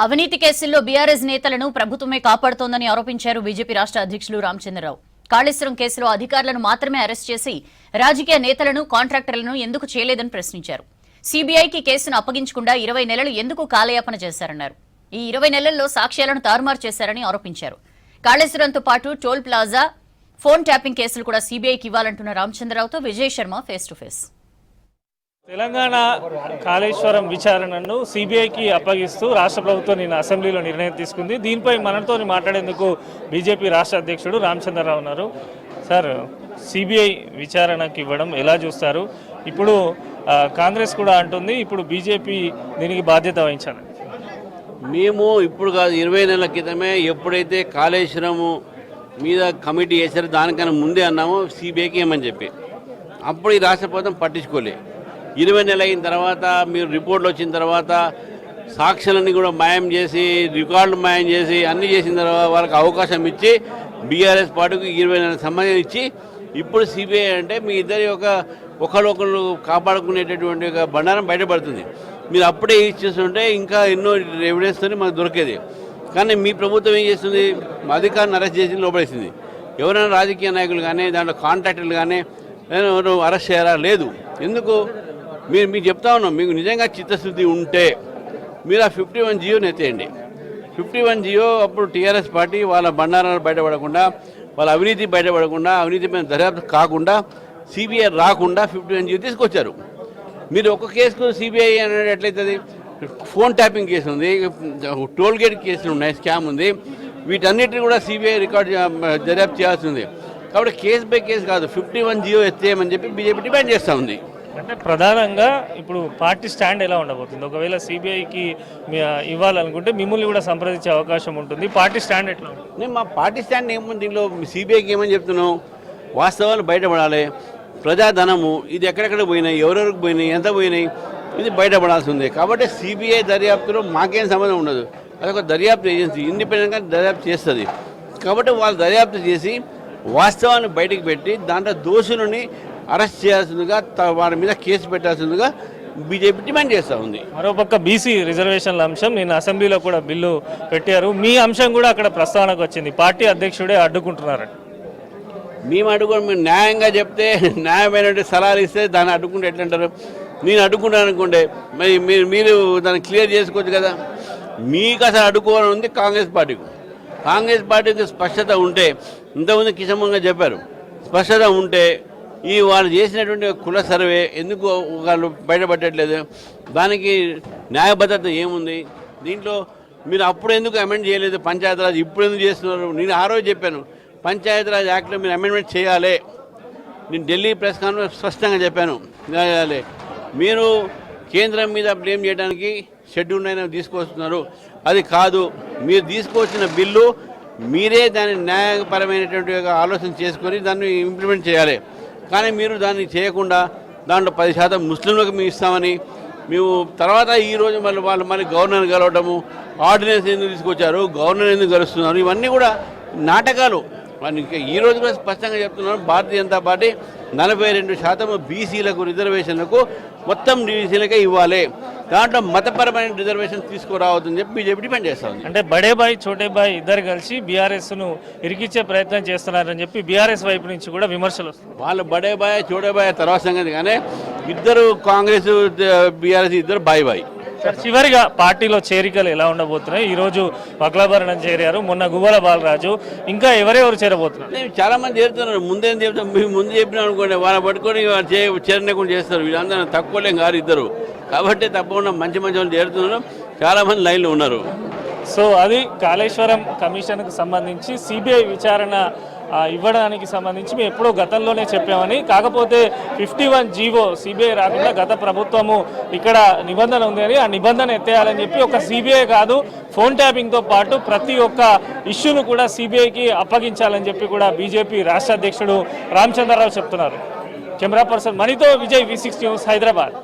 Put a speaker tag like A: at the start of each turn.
A: అవినీతి కేసుల్లో బీఆర్ఎస్ నేతలను ప్రభుత్వమే కాపాడుతోందని ఆరోపించారు బీజేపీ రాష్ట్ర అధ్యక్షులు రామచంద్రరావు. కాళేశ్వరం కేసులో అధికారులను మాత్రమే అరెస్ట్ చేసి రాజకీయ నేతలను, కాంట్రాక్టర్లను ఎందుకు చేయలేదని ప్రశ్నించారు. సీబీఐకి కేసును అప్పగించకుండా 20 నెలలు ఎందుకు కాలయాపన చేశారన్నారు. ఈ 20 నెలల్లో సాక్ష్యాలను తారుమారు చేశారని ఆరోపించారు. కాళేశ్వరంతో పాటు టోల్ ప్లాజా, ఫోన్ ట్యాపింగ్ కేసులు కూడా సీబీఐకి ఇవ్వాలంటున్న రామచంద్రరావుతో Vijay Sharma face to face.
B: Telangana Kaleshwaram విచారణను సిబిఐకి అప్పగిస్తూ రాష్ట్ర ప్రభుత్వం నిన్న అసెంబ్లీలో నిర్ణయం తీసుకుంది. దీనిపై మనతో మాట్లాడేందుకు బీజేపీ రాష్ట్ర అధ్యక్షుడు రామచంద్రరావు ఉన్నారు. సార్, సిబిఐ విచారణకు ఇవ్వడం ఎలా చూస్తారు? ఇప్పుడు కాంగ్రెస్ కూడా అంటుంది ఇప్పుడు బీజేపీ దీనికి బాధ్యత వహించాలి.
C: మేము ఇప్పుడు కాదు, 20 నెలల క్రితమే ఎప్పుడైతే కాళేశ్వరము మీద కమిటీ వేసారో దానికన్నా ముందే అన్నాము సిబిఐకి ఏమని చెప్పి. అప్పుడు ఈ రాష్ట్ర ప్రభుత్వం పట్టించుకోలే. 20 నెలలు అయిన తర్వాత మీరు రిపోర్ట్లు వచ్చిన తర్వాత సాక్షులన్నీ కూడా మాయం చేసి, రికార్డులు మాయం చేసి అన్నీ చేసిన తర్వాత వాళ్ళకి అవకాశం ఇచ్చి బీఆర్ఎస్ పార్టీకి 20 నెలల సమయం ఇచ్చి ఇప్పుడు సిబిఐ అంటే మీ ఇద్దరి ఒకళ్ళు కాపాడుకునేటటువంటి ఒక బండారం బయటపడుతుంది. మీరు అప్పుడే ఇచ్చేస్తుంటే ఇంకా ఎన్నో ఎవిడెన్స్తో మాకు దొరికేది. కానీ మీ ప్రభుత్వం ఏం చేస్తుంది? అధికారులను అరెస్ట్ చేసి లోపడేసింది. ఎవరైనా రాజకీయ నాయకులు కానీ దాంట్లో కాంట్రాక్టర్లు కానీ అరెస్ట్ చేయాలా? లేదు. ఎందుకు? మీకు చెప్తా ఉన్నాం, మీకు నిజంగా చిత్తశుద్ధి ఉంటే మీరు ఆ 51 జియోని ఎత్తేయండి. 51 జియో అప్పుడు టీఆర్ఎస్ పార్టీ వాళ్ళ బండారాలు బయటపడకుండా, వాళ్ళ అవినీతి బయటపడకుండా, అవినీతిపైన దర్యాప్తు కాకుండా, సిబిఐ రాకుండా 51 జియో తీసుకొచ్చారు. మీరు ఒక కేసుకు సిబిఐ అనేది ఎట్లయితుంది? ఫోన్ ట్యాపింగ్ కేసు ఉంది, టోల్ గేట్ కేసులు ఉన్నాయి, స్కామ్ ఉంది. వీటన్నిటిని కూడా సిబిఐ రికార్డు దర్యాప్తు చేయాల్సి ఉంది. కాబట్టి కేసు బై కేసు కాదు, 51 జియో ఎత్తేయమని చెప్పి బీజేపీ డిమాండ్ చేస్తూ ఉంది.
B: అంటే ప్రధానంగా ఇప్పుడు పార్టీ స్టాండ్ ఎలా ఉండబోతుంది? ఒకవేళ సిబిఐకి ఇవ్వాలనుకుంటే మిమ్మల్ని కూడా సంప్రదించే అవకాశం ఉంటుంది. పార్టీ స్టాండ్ ఎట్లా ఉంటుంది?
C: నేను మా పార్టీ స్టాండ్ ఏముంది దీనిలో? సిబిఐకి ఏమని చెప్తున్నాం? వాస్తవాలు బయటపడాలి. ప్రజాధనము ఇది ఎక్కడెక్కడ పోయినాయి, ఎవరెవరికి పోయినాయి, ఎంత పోయినాయి, ఇది బయటపడాల్సి ఉంది. కాబట్టి సిబిఐ దర్యాప్తులో మాకేం సంబంధం ఉండదు. అదొక దర్యాప్తు ఏజెన్సీ, ఇండిపెండెంట్గా దర్యాప్తు చేస్తుంది. కాబట్టి వాళ్ళు దర్యాప్తు చేసి వాస్తవాన్ని బయటకు పెట్టి దాంట్లో దోషులని అరెస్ట్ చేయాల్సిందిగా, వారి మీద కేసు పెట్టాల్సిందిగా బీజేపీ డిమాండ్ చేస్తూ ఉంది.
B: మరోపక్క బీసీ రిజర్వేషన్ల అంశం నిన్న అసెంబ్లీలో కూడా బిల్లు పెట్టారు. మీ అంశం కూడా అక్కడ ప్రస్తావనకు వచ్చింది. పార్టీ అధ్యక్షుడే అడ్డుకుంటున్నారు.
C: మేము మీరు న్యాయంగా చెప్తే, న్యాయమైన సలహాలు ఇస్తే దాన్ని అడ్డుకుంటే ఎట్లంటారు? నేను అడ్డుకుంటాను అనుకోండి, మరి మీరు దాన్ని క్లియర్ చేసుకోవచ్చు కదా. మీకు అసలు అడ్డుకోవాలని ఉంది కాంగ్రెస్ పార్టీకి. కాంగ్రెస్ పార్టీకి స్పష్టత ఉంటే, ఇంతకుముందు కిషమంగా చెప్పారు, స్పష్టత ఉంటే వాళ్ళు చేసినటువంటి కుల సర్వే ఎందుకు వాళ్ళు బయటపడట్లేదు? దానికి న్యాయబద్ధత ఏముంది దీంట్లో? మీరు అప్పుడు ఎందుకు అమెండ్ చేయలేదు? పంచాయతీరాజ్ ఇప్పుడు ఎందుకు చేస్తున్నారు? నేను ఆ రోజు చెప్పాను, పంచాయతీరాజ్ యాక్ట్లో మీరు అమెండ్మెంట్ చేయాలి. నేను ఢిల్లీ ప్రెస్ కాన్ఫరెన్స్ స్పష్టంగా చెప్పాను, చేయాలి. మీరు కేంద్రం మీద బ్లేమ్ చేయడానికి షెడ్యూల్ అయినా తీసుకొస్తున్నారు. అది కాదు. మీరు తీసుకొచ్చిన బిల్లు మీరే దాన్ని న్యాయపరమైనటువంటి ఆలోచన చేసుకొని దాన్ని ఇంప్లిమెంట్ చేయాలి. కానీ మీరు దాన్ని చేయకుండా దాంట్లో 10% ముస్లింలకు మేము ఇస్తామని మేము తర్వాత ఈరోజు మళ్ళీ గవర్నర్ కలవటము, ఆర్డినెన్స్ ఎందుకు తీసుకొచ్చారు, గవర్నర్ ఎందుకు కలుస్తున్నారు, ఇవన్నీ కూడా నాటకాలు. ఇంకా ఈరోజు కూడా స్పష్టంగా చెప్తున్నారు, భారతీయ జనతా పార్టీ 42% బీసీలకు రిజర్వేషన్లకు మొత్తం బీసీలకే ఇవ్వాలి, దాంట్లో మతపరమైన రిజర్వేషన్ తీసుకురావద్దని చెప్పి బీజేపీ డిమాండ్ చేస్తా ఉంది.
B: అంటే బడేబాయ్ చోటేబాయ్ ఇద్దరు కలిసి బీఆర్ఎస్ను ఇరికిచ్చే ప్రయత్నం చేస్తున్నారని చెప్పి బీఆర్ఎస్ వైపు నుంచి కూడా విమర్శలు వస్తున్నాయి.
C: వాళ్ళు బడేబాయ్ చోటేబాయ్ తర్వాత సంగతి, కానీ ఇద్దరు కాంగ్రెస్ బీఆర్ఎస్ ఇద్దరు బాయ్.
B: చివరిగా పార్టీలో చేరికలు ఎలా ఉండబోతున్నాయి? ఈరోజు వక్లాభరణం చేరారు, మొన్న గువ్వల బాలరాజు, ఇంకా ఎవరెవరు చేరబోతున్నారు?
C: చాలా మంది చేరుతున్నారు. ముందేం చెప్తాం, మేము ముందు చెప్పినా అనుకోండి, వాళ్ళని పట్టుకొని చేరలేకుండా చేస్తారు. వీళ్ళందరూ తక్కువలేం కాదు ఇద్దరు. కాబట్టి తప్పకుండా మంచి వాళ్ళు చేరుతున్నారు. చాలామంది లైన్లో ఉన్నారు.
B: సో అది కాళేశ్వరం కమిషన్కు సంబంధించి సిబిఐ విచారణ ఇవ్వడానికి సంబంధించి మేము ఎప్పుడో గతంలోనే చెప్పామని. కాకపోతే 51 జీవో సిబిఐ రాకుండా గత ప్రభుత్వము ఇక్కడ నిబంధన ఉంది అని, ఆ నిబంధన ఎత్తేయాలని చెప్పి ఒక సిబిఐ కాదు, ఫోన్ ట్యాపింగ్తో పాటు ప్రతి ఒక్క ఇష్యూను కూడా సిబిఐకి అప్పగించాలని చెప్పి కూడా బీజేపీ రాష్ట్ర అధ్యక్షుడు రామచంద్రరావు చెప్తున్నారు. కెమెరా పర్సన్ మణితో విజయ్, V6 న్యూస్, హైదరాబాద్.